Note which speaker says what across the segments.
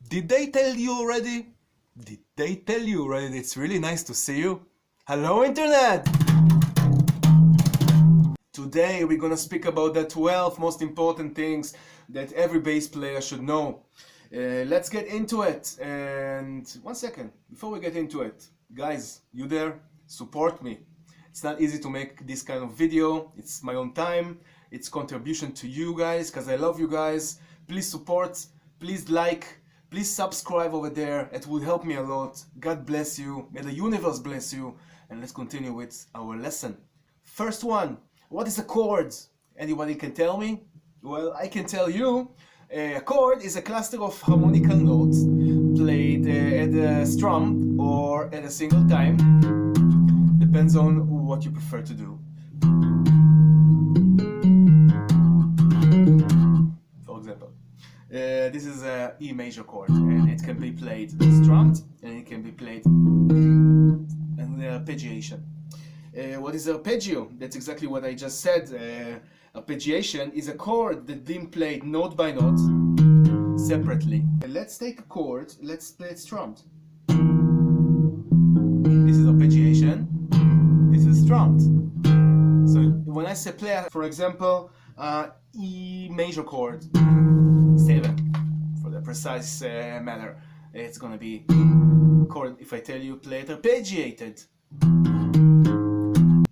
Speaker 1: Did they tell you already? Did they tell you already that it's really nice to see you? Hello Internet! Today we're gonna speak about the 12 most important things that every bass player should know. Let's get into it. And one second, before we get into it, guys, you there? Support me. It's not easy to make this kind of video. It's my own time. It's contribution to you guys because I love you guys. Please support, please like, please subscribe over there. It would help me a lot. God bless you. May the universe bless you. And let's continue with our lesson. First one, what is a chord? Anybody can tell me? Well, I can tell you. A chord is a cluster of harmonical notes played at a strum or at a single time. Depends on what you prefer to do. For example, this is a E major chord, and it can be played strummed, and it can be played in arpeggiation. What is arpeggio? That's exactly what I just said. Arpeggiation is a chord that's being played note by note separately. Let's take a chord, let's play it strummed. This is arpeggiation, this is strummed. So when I say play, for example, E major chord, 7 for the precise matter, it's gonna be chord. If I tell you play it arpeggiated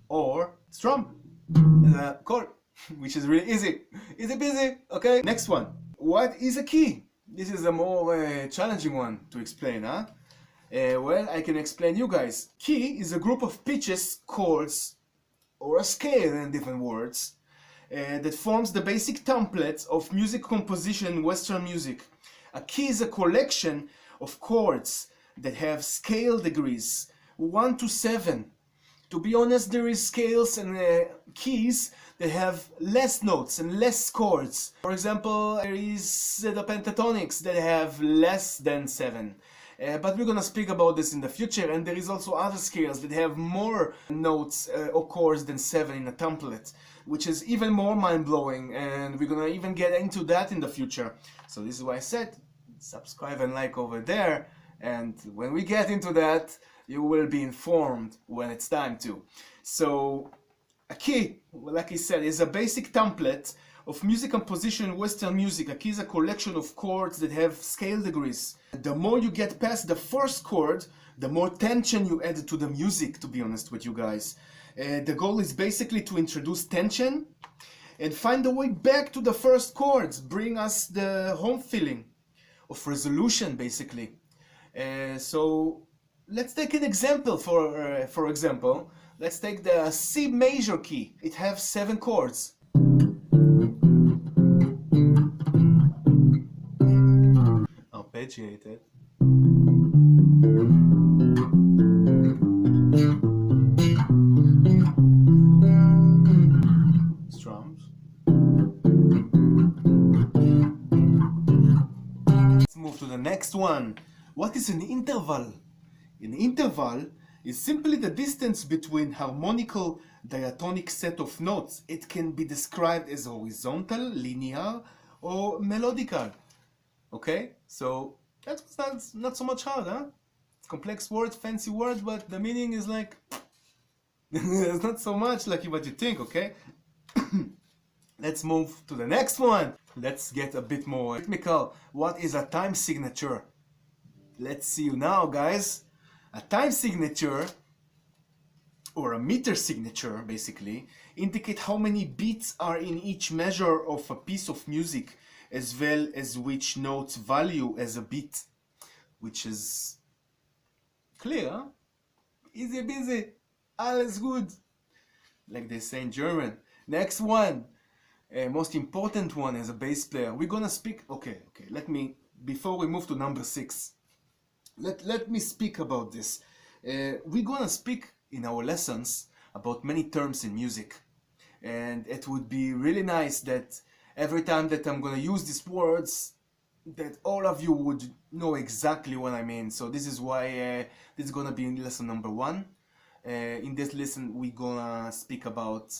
Speaker 1: or strum, the chord, which is really easy. Easy busy, okay? Next one. What is a key? This is a more challenging one to explain, huh? Well, I can explain you guys. Key is a group of pitches, chords, or a scale in different words, that forms the basic template of music composition in Western music. A key is a collection of chords that have scale degrees, 1 to 7. To be honest, there is scales and keys that have less notes and less chords. For example, there is the pentatonics that have less than 7. But we're gonna speak about this in the future, and there is also other scales that have more notes or chords than 7 in a template, which is even more mind-blowing, and we're gonna even get into that in the future. So this is why I said, subscribe and like over there, and when we get into that, you will be informed when it's time to. So, a key, like I said, is a basic template of music composition in Western music. A key is a collection of chords that have scale degrees. The more you get past the first chord, the more tension you add to the music, to be honest with you guys. The goal is basically to introduce tension and find a way back to the first chords, bring us the home feeling of resolution, basically. So, let's take an example. For example, let's take the C major key. It has 7 chords. Arpeggiated. Strums. Let's move to the next one. What is an interval? An interval is simply the distance between harmonical diatonic set of notes. It can be described as horizontal, linear, or melodical. Okay, so that's not so much hard, huh? Complex word, fancy word, but the meaning is like it's not so much like what you think, okay? Let's move to the next one. Let's get a bit more technical. What is a time signature? Let's see you now, guys. A time signature, or a meter signature, basically, indicate how many beats are in each measure of a piece of music, as well as which notes value as a beat, which is clear, huh? Easy busy, alles good, like they say in German. Next one, most important one as a bass player. We're gonna speak, okay, let me, before we move to number 6, let me speak about this. We're gonna speak in our lessons about many terms in music, and it would be really nice that every time that I'm gonna use these words, that all of you would know exactly what I mean. So this is why this is gonna be in lesson number 1. In this lesson we're gonna speak about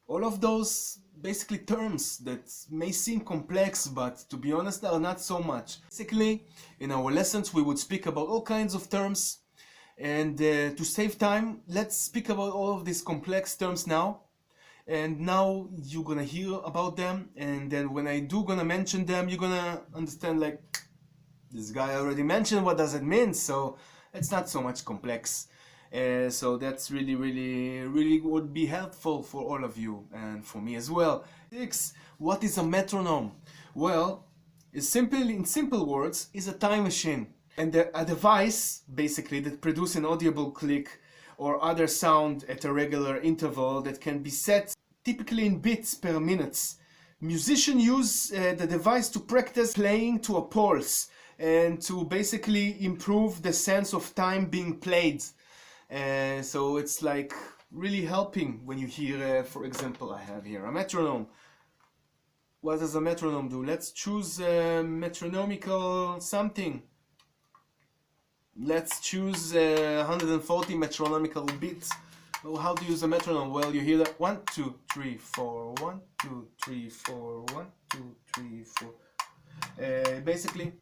Speaker 1: All of those basically terms that may seem complex, but to be honest are not so much. Basically, in our lessons we would speak about all kinds of terms, and to save time, let's speak about all of these complex terms now. And now you're gonna hear about them, and then when I do gonna mention them, you're gonna understand, like, this guy already mentioned what does it mean, so it's not so much complex. So that's really would be helpful for all of you and for me as well. 6. What is a metronome? Well, in simple words, is a time machine, and a device basically that produces an audible click or other sound at a regular interval that can be set typically in beats per minute. Musicians use the device to practice playing to a pulse and to basically improve the sense of time being played. So it's like really helping when you hear, for example, I have here a metronome. What does a metronome do? Let's choose a metronomical something. Let's choose 140 metronomical beats. Well, how to use a metronome? Well, you hear that 1, 2, 3, 4, 1, 2, 3, 4, 1, 2, 3, 4. Basically,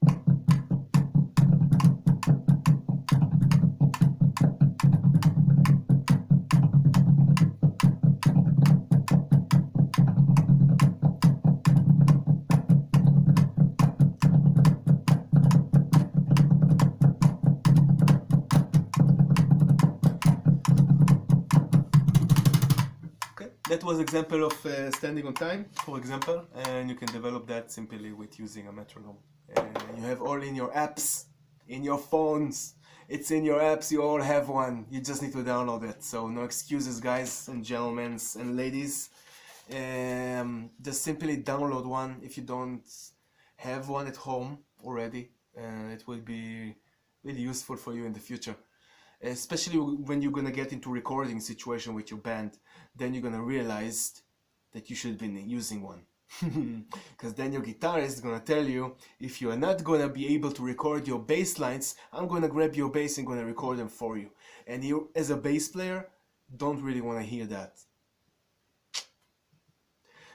Speaker 1: that was example of standing on time, for example, and you can develop that simply with using a metronome. You have all in your apps, in your phones. It's in your apps, you all have one. You just need to download it. So no excuses, guys and gentlemen and ladies. Just simply download one if you don't have one at home already. It will be really useful for you in the future. Especially when you're gonna get into recording situation with your band, then you're gonna realize that you should have been using one. Because then your guitarist is gonna tell you, if you are not gonna be able to record your bass lines, I'm gonna grab your bass and gonna record them for you. And you, as a bass player, don't really want to hear that.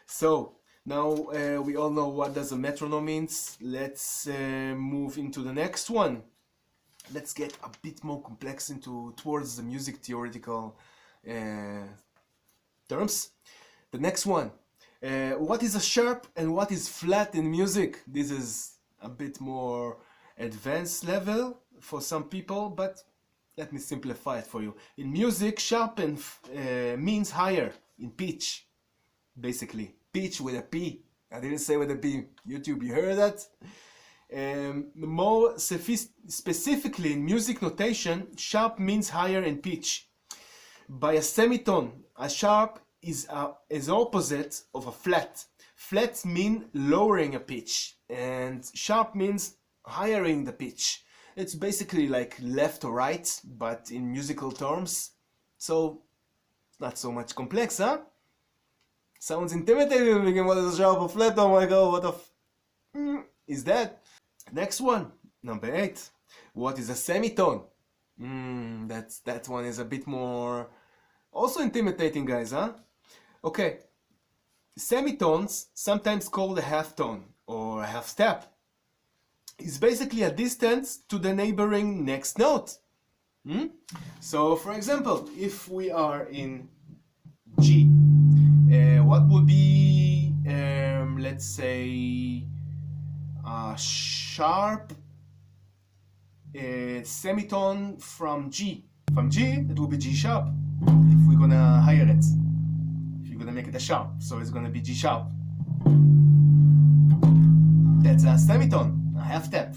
Speaker 1: So now we all know what does a metronome means. Let's move into the next one. Let's get a bit more complex towards the music theoretical terms. The next one, what is a sharp and what is flat in music? This is a bit more advanced level for some people, but let me simplify it for you. In music, sharp and means higher in pitch, basically. Pitch with a P. I didn't say with a P. YouTube, you heard that? More specifically in music notation, sharp means higher in pitch. By a semitone, a sharp is opposite of a flat. Flat mean lowering a pitch, and sharp means higher the pitch. It's basically like left or right, but in musical terms. So, not so much complex, huh? Sounds intimidating. What is a sharp or flat? Oh my god, what the is that? Next one, number 8. What is a semitone? That one is a bit more also intimidating, guys, huh? Okay, semitones, sometimes called a half tone or a half step, is basically a distance to the neighboring next note. So, for example, if we are in G, what would be, let's say, a sharp semitone from G. From G, it will be G sharp. If we're gonna higher it, if you're gonna make it a sharp, so it's gonna be G sharp. That's a semitone, a half step.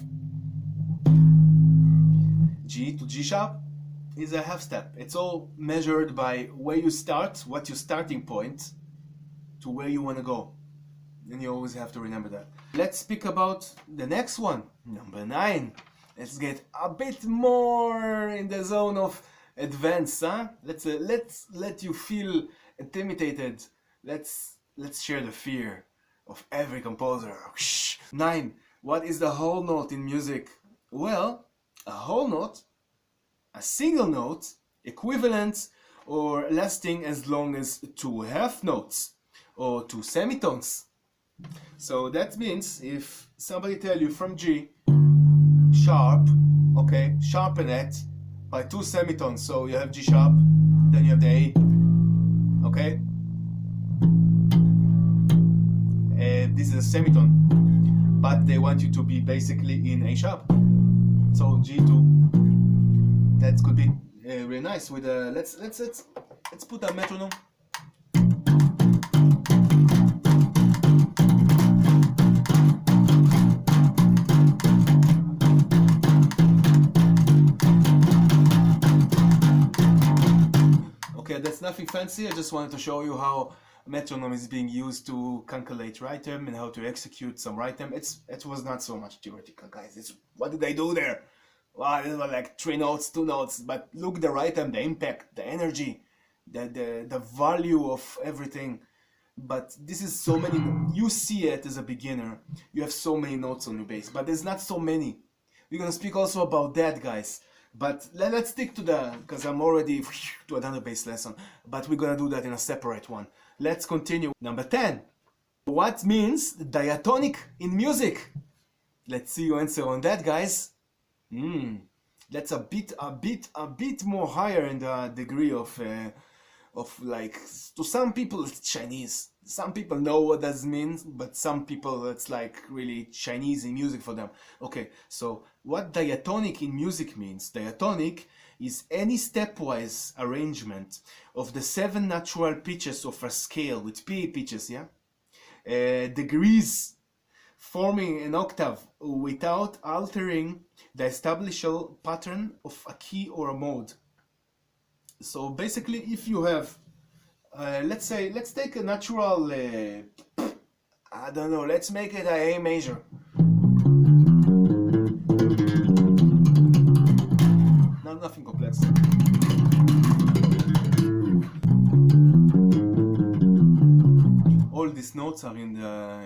Speaker 1: G to G sharp is a half step. It's all measured by where you start, what's your starting point, to where you want to go. And you always have to remember that. Let's speak about the next one, number 9. Let's get a bit more in the zone of advance, huh? Let's let you feel intimidated. Let's share the fear of every composer. 9. What is the whole note in music? Well, a whole note, a single note, equivalent or lasting as long as 2 half notes or 2 semitones. So that means if somebody tell you from G sharp, okay, sharpen it by 2 semitones, so you have G sharp, then you have the A, okay, this is a semitone, but they want you to be basically in A sharp, so G2. That could be really nice with a let's put a metronome. Okay, that's nothing fancy. I just wanted to show you how metronome is being used to calculate rhythm and how to execute some rhythm. It was not so much theoretical, guys. What did I do there? Wow, it was like 3 notes, 2 notes, but look the rhythm, the impact, the energy, the value of everything. But this is so many, you see it as a beginner, you have so many notes on your bass, but there's not so many. We're gonna speak also about that, guys. But let's stick to because I'm already to another bass lesson, but we're gonna do that in a separate one. Let's continue. Number 10. What means diatonic in music? Let's see your answer on that, guys. That's a bit more higher in the degree of like, to some people it's Chinese. Some people know what that means, but some people it's like really Chinese in music for them. Okay, so what diatonic in music means? Diatonic is any stepwise arrangement of the 7 natural pitches of a scale with P pitches, yeah? Degrees, forming an octave without altering the established pattern of a key or a mode. So basically, if you have, let's take a natural, I don't know, let's make it a major. Nothing complex. All these notes are in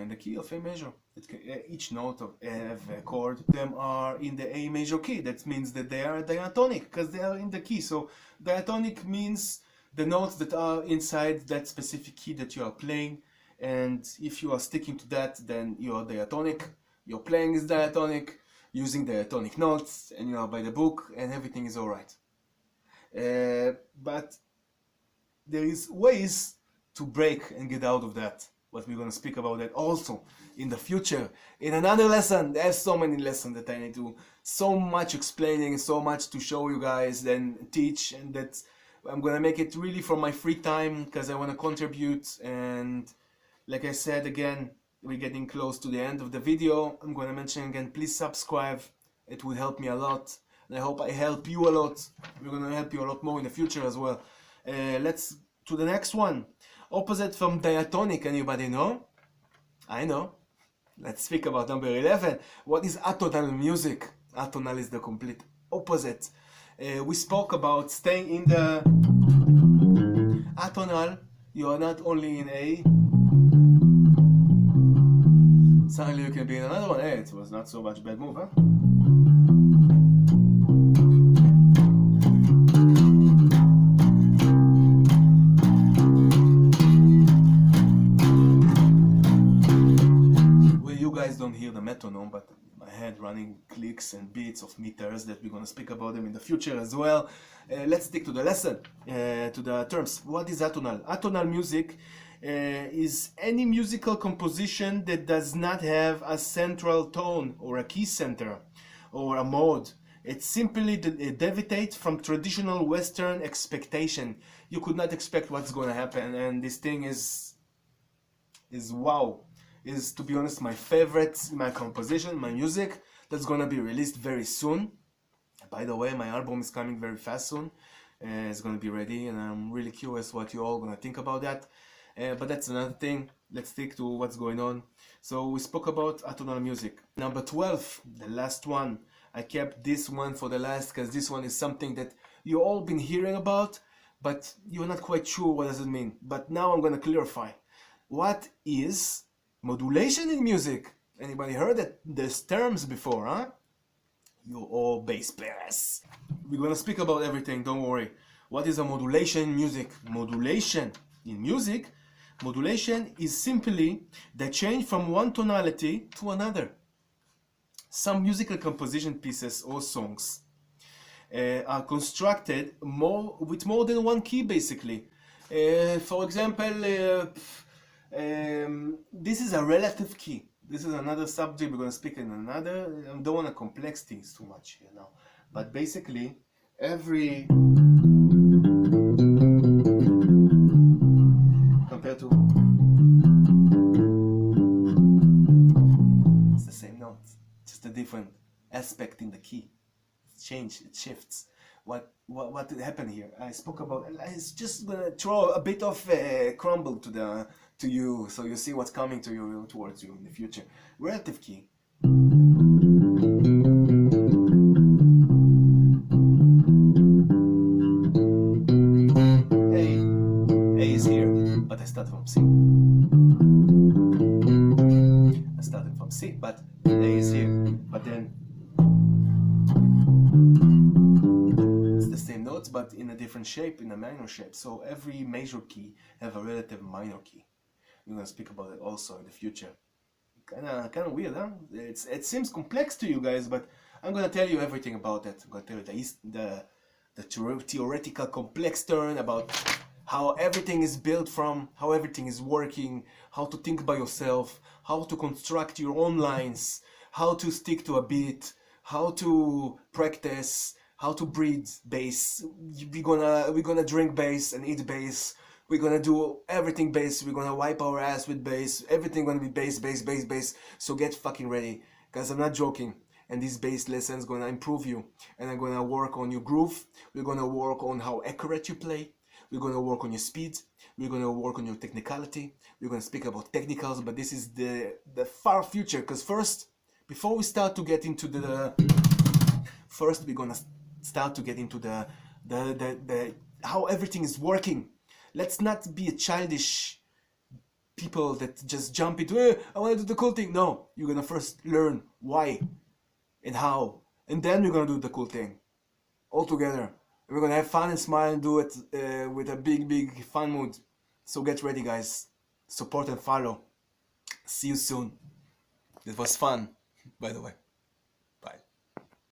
Speaker 1: the key of A major. Each note have a chord. Them are in the A major key. That means that they are diatonic because they are in the key. So diatonic means the notes that are inside that specific key that you are playing. And if you are sticking to that, then you are diatonic. Your playing is diatonic, using diatonic notes, and you are by the book, and everything is all right. But there is ways to break and get out of that. But we're going to speak about that also in the future in another lesson. There's so many lessons that I need to, so much explaining, so much to show you guys, then teach, and that I'm going to make it really for my free time because I want to contribute. And like I said again, we're getting close to the end of the video. I'm going to mention again, please subscribe. It will help me a lot, and I hope I help you a lot. We're going to help you a lot more in the future as well. Let's to the next one. Opposite from diatonic, anybody know? I know. Let's speak about number 11. What is atonal music? Atonal is the complete opposite. We spoke about staying in the atonal. You are not only in A. Suddenly you can be in another one. Hey, it was not so much bad move, huh? Don't hear the metronome, but in my head running clicks and beats of meters that we're going to speak about them in the future as well. Let's stick to the lesson, to the terms. What is atonal? Atonal music is any musical composition that does not have a central tone or a key center or a mode. It simply deviates from traditional Western expectation. You could not expect what's going to happen, and this thing is wow. Is, to be honest, my favorite, my composition, my music, that's gonna be released very soon. By the way, my album is coming very fast soon. It's gonna be ready, and I'm really curious what you all gonna think about that. But that's another thing. Let's stick to what's going on. So we spoke about atonal music. Number 12, the last one. I kept this one for the last because this one is something that you all been hearing about, but you're not quite sure what does it mean. But now I'm gonna clarify. What is modulation in music? Anybody heard that these terms before, huh? You all bass players. We're gonna speak about everything, don't worry. What is a modulation in music? Modulation in music, modulation is simply the change from one tonality to another. Some musical composition pieces or songs are constructed with more than one key, basically. For example, this is a relative key. This is another subject we're going to speak in another. I don't want to complex things too much here now. But basically, every compared to it's the same notes, just a different aspect in the key. It changes, it shifts. What happened here? I spoke about. It's just gonna throw a bit of crumble to you, so you see what's coming to you towards you in the future. Relative key. A is here, but I start from C. I started from C, but A is here, but then it's the same notes, but in a different shape, in a minor shape. So every major key have a relative minor key. We're gonna speak about it also in the future. Kinda weird, huh? It seems complex to you guys, but I'm gonna tell you everything about it. I'm gonna tell you the theoretical complex turn about how everything is built from, how everything is working, how to think by yourself, how to construct your own lines, how to stick to a beat, how to practice, how to breathe bass. We're gonna drink bass and eat bass. We're gonna do everything bass. We're gonna wipe our ass with bass. Everything gonna be bass, bass, bass, bass. So get fucking ready, guys. I'm not joking. And this bass lesson is gonna improve you. And I'm gonna work on your groove. We're gonna work on how accurate you play. We're gonna work on your speed. We're gonna work on your technicality. We're gonna speak about technicals, but this is the far future. Because first, before we start to get into we're gonna start to get into the how everything is working. Let's not be a childish people that just jump into, I want to do the cool thing. No, you're gonna first learn why and how, and then you're gonna do the cool thing all together. We're gonna have fun and smile and do it with a big fun mood. So get ready, guys. Support and follow. See you soon. It was fun, by the way.